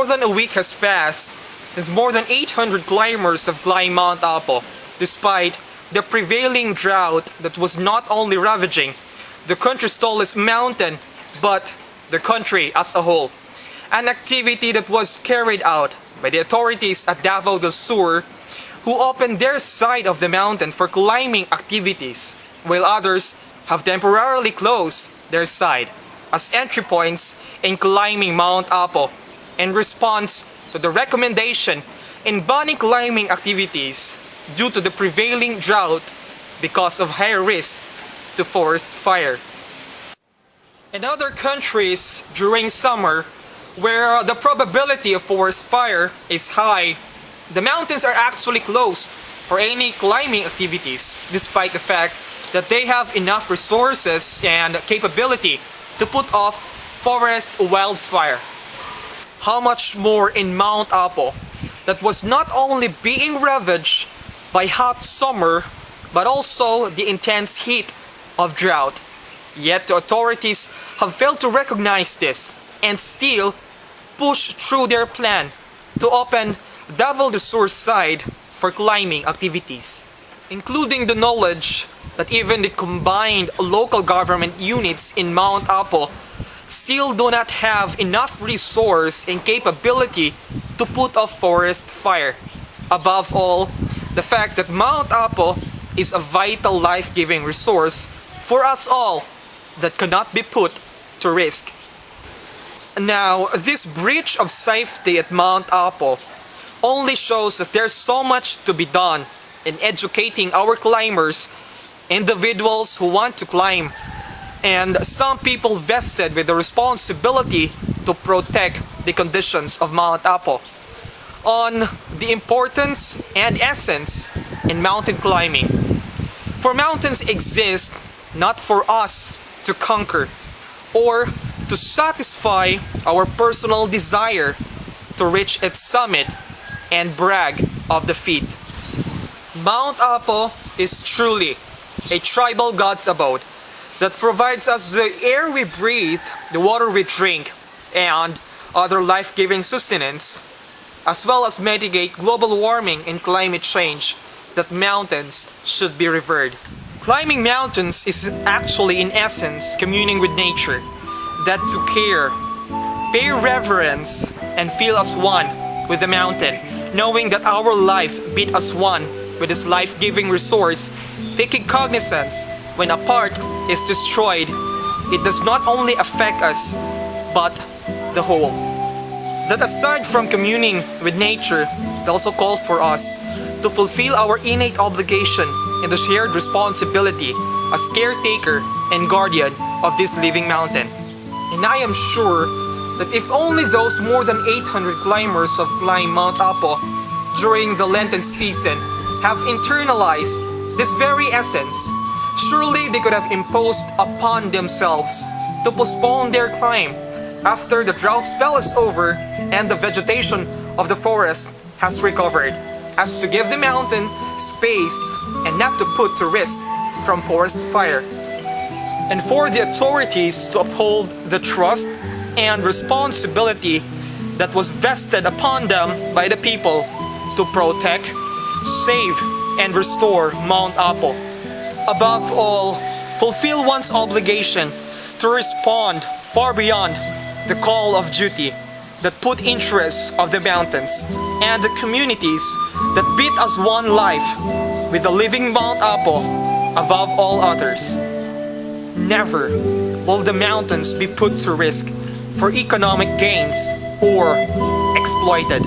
than a week has passed since more than 800 climbers have climbed Mount Apo, despite the prevailing drought that was not only ravaging the country's tallest mountain, but the country as a whole. An activity that was carried out by the authorities at Davao del Sur, who opened their side of the mountain for climbing activities, while others have temporarily closed their side as entry points in climbing Mount Apo in response to the recommendation in banning climbing activities due to the prevailing drought because of higher risk to forest fire. In other countries during summer, where the probability of forest fire is high, the mountains are actually closed for any climbing activities, despite the fact that they have enough resources and capability to put off forest wildfire. How much more in Mount Apo, that was not only being ravaged by hot summer, but also the intense heat of drought. Yet the authorities have failed to recognize this and still push through their plan to open Davao del Sur side for climbing activities, including the knowledge that even the combined local government units in Mount Apo still do not have enough resource and capability to put off forest fire. Above all, the fact that Mount Apo is a vital life-giving resource for us all that cannot be put to risk. Now, this breach of safety at Mount Apo only shows that there's so much to be done in educating our climbers, individuals who want to climb, and some people vested with the responsibility to protect the conditions of Mount Apo, on the importance and essence in mountain climbing. For mountains exist not for us to conquer or to satisfy our personal desire to reach its summit and brag of the feat. Mount Apo is truly a tribal god's abode that provides us the air we breathe, the water we drink, and other life-giving sustenance, as well as mitigate global warming and climate change, that mountains should be revered. Climbing mountains is actually in essence communing with nature, that to care, pay reverence, and feel as one with the mountain, knowing that our life beat as one with this life-giving resource, taking cognizance when a part is destroyed, it does not only affect us, but the whole. That aside from communing with nature, it also calls for us to fulfill our innate obligation and the shared responsibility as caretaker and guardian of this living mountain. And I am sure that if only those more than 800 climbers have climbed Mount Apo during the Lenten season have internalized this very essence, surely they could have imposed upon themselves to postpone their climb after the drought spell is over and the vegetation of the forest has recovered, as to give the mountain space and not to put to risk from forest fire. And for the authorities to uphold the trust and responsibility that was vested upon them by the people to protect, save, and restore Mount Apo. Above all, fulfill one's obligation to respond far beyond the call of duty that put interests of the mountains and the communities that beat as one life with the living Mount Apo above all others. Never will the mountains be put to risk for economic gains or exploited.